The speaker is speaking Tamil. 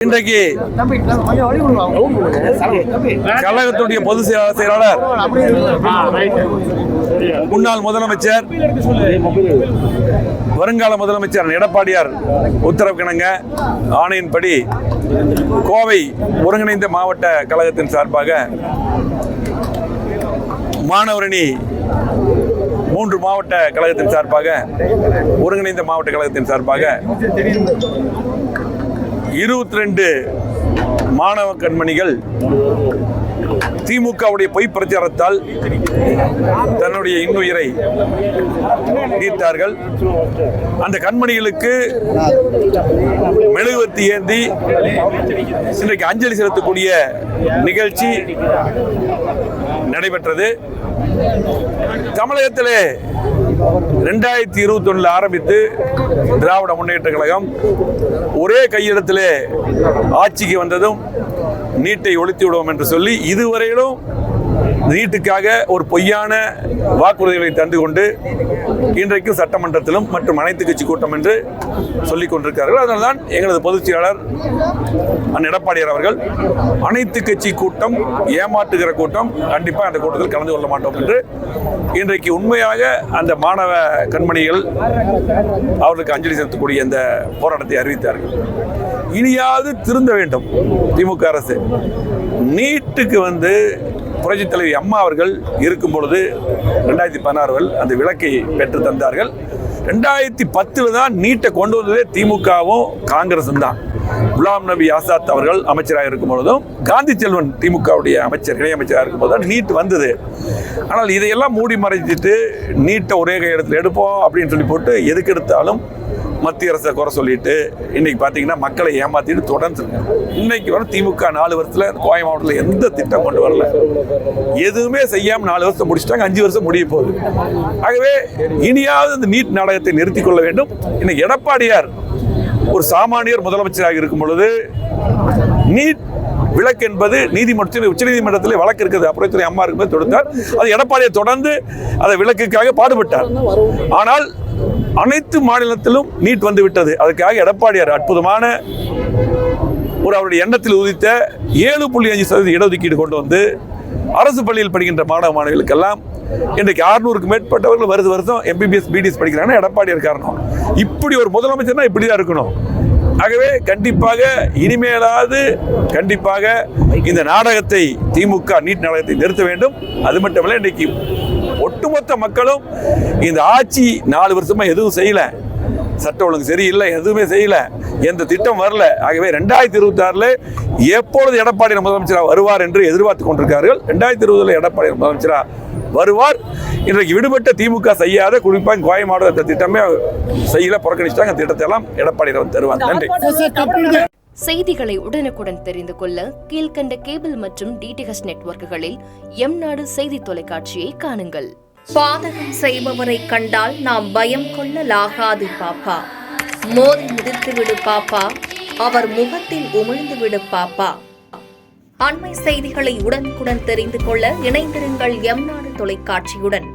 இன்றைக்கு கழகத்துடைய பொதுச் செயலாளர் முன்னாள் முதலமைச்சர் வருங்கால முதலமைச்சர் எடப்பாடியார் உத்தரவுக்கிணங்க ஆணையின்படி கோவை ஒருங்கிணைந்த மாவட்ட கழகத்தின் சார்பாக மாணவரணி 3 மாவட்ட கழகத்தின் சார்பாக ஒருங்கிணைந்த மாவட்ட கழகத்தின் சார்பாக 22 மாணவ கண்மணிகள் திமுகவுடைய பொய் பிரச்சாரத்தால் தன்னுடைய இன்னுயிரை நீத்தார்கள். அந்த கண்மணிகளுக்கு மெழுகுவர்த்தி ஏந்தி இன்றைக்கு அஞ்சலி செலுத்தக்கூடிய நிகழ்ச்சி நடைபெற்றது. தமிழகத்திலே 2021 ஆரம்பித்து திராவிட முன்னேற்ற கழகம் ஒரே கையெழுத்திலே ஆட்சிக்கு வந்ததும் நீட்டை ஒழித்து விடுவோம் என்று சொல்லி இதுவரையிலும் நீட்டுக்காக ஒரு பொய்யான வாக்குறுதிகளை தந்து கொண்டு இன்றைக்கு சட்டமன்றத்திலும் மற்றும் அனைத்து கட்சி கூட்டம் என்று சொல்லிக் கொண்டிருக்கிறார்கள். அதனால்தான் எங்களது பொதுச் செயலாளர் எடப்பாடியார் அவர்கள் அனைத்து கட்சி கூட்டம் ஏமாற்றுகிற கூட்டம், கண்டிப்பாக அந்த கூட்டத்தில் கலந்து கொள்ள மாட்டோம் என்று இன்றைக்கு உண்மையாக அந்த மாணவ கண்மணிகள் அவர்களுக்கு அஞ்சலி செலுத்தக்கூடிய இந்த போராட்டத்தை அறிவித்தார்கள். இனியாவது திருந்த வேண்டும் திமுக அரசு. நீட்டுக்கு புரட்சித் தலைவி அம்மா அவர்கள் இருக்கும் பொழுது 2016 அந்த விலக்கை பெற்று தந்தார்கள். 2010 தான் நீட்டை கொண்டு வந்ததே திமுகவும் காங்கிரசும் தான். குலாம் நபி ஆசாத் அவர்கள் அமைச்சராக இருக்கும் பொழுதும் காந்தி செல்வன் திமுகவுடைய இணையமைச்சராக இருக்கும் போது தான் நீட் வந்தது. ஆனால் இதையெல்லாம் மூடி மறைச்சிட்டு நீட்டை ஒரே கையெழுத்தில் எடுப்போம் அப்படின்னு சொல்லி போட்டு எதுக்கு எடுத்தாலும் மத்திய அரசை குறை சொல்லிட்டு இன்னைக்கு பார்த்தீங்கன்னா மக்களை ஏமாத்திட்டு தொடர்ந்து இன்னைக்கு வர திமுக 4 வருஷத்தில் கோவை மாவட்டத்தில் எந்த திட்டம் கொண்டு வரல, எதுவுமே செய்யாமல் 4 வருஷம் முடிச்சுட்டாங்க. 5 வருஷம் முடிய போகுது. ஆகவே இனியாவது இந்த நீட் நாடகத்தை நிறுத்திக் கொள்ள வேண்டும். இன்னைக்கு எடப்பாடியார் ஒரு சாமானியர் முதலமைச்சராக இருக்கும் பொழுது நீட் விலக்கு என்பது உச்சநீதிமன்றத்தில் வழக்கு இருக்குது. அப்புறத்துறை அம்மா இருக்கும்போது தொடுத்தார். அது எடப்பாடியை தொடர்ந்து அதை விலக்குக்காக பாடுபட்டார். ஆனால் அனைத்து மாநிலத்திலும் நீட் வந்து விட்டது. அதுக்காக எடப்பாடியார் அற்புதமான அவருடைய எண்ணத்தில் உதித்த 7.5% இடஒதுக்கீடு கொண்டு வந்து அரசு பள்ளியில் படிக்கின்ற மாணவ மாணவிகளுக்கெல்லாம் இன்றைக்கு 600க்கு மேற்பட்டவர்கள் வருஷம் MBBS BDS படிக்கிறாங்கன்னா எடப்பாடியார் காரணம். இப்படி ஒரு முதலமைச்சர்னா இப்படிதான் இருக்கணும். ஆகவே கண்டிப்பாக இனிமேலாவது கண்டிப்பாக இந்த நாடகத்தை திமுக நீட் நாடகத்தை நிறுத்த வேண்டும். அது மட்டுமல்ல, இன்றைக்கு ஒட்டுமொத்த மக்களும் இந்த ஆட்சி 4 வருஷமா எதுவும் செய்யல, சட்ட ஒழுங்கு சரியில்லை, எதுவுமே செய்யல, எந்த திட்டம் வரல. ஆகவே 2026 எப்பொழுது எடப்பாடி முதலமைச்சராக வருவார் என்று எதிர்பார்த்து கொண்டிருக்கிறார்கள். 2020 எடப்பாடி முதலமைச்சராக வருவார். இன்றைக்கு விடுபட்ட திமுக செய்யாத குறிப்பாக கோவை மாவட்ட திட்டமே செய்யல, புறக்கணிச்சிட்டாங்க. திட்டத்தை எல்லாம் எடப்பாடி தருவாங்க. நன்றி. செய்திகளை உடனுக்குடன் தெரிந்து கொள்ள கீழ்கண்ட கேபிள் மற்றும் DTH நெட்வொர்க்குகளில் எம்நாடு செய்தி தொலைக்காட்சியை காணுங்கள். பாதகம் செய்பவரை கண்டால் நாம் பயம் கொள்ளலாகாது பாப்பா. மோதி மிதித்து விடு பாப்பா, அவர் முகத்தில் உமிழ்ந்து விடு பாப்பா. அண்மை செய்திகளை உடனுக்குடன் தெரிந்து கொள்ள இணைந்திருங்கள் எம்நாடு தொலைக்காட்சியுடன்.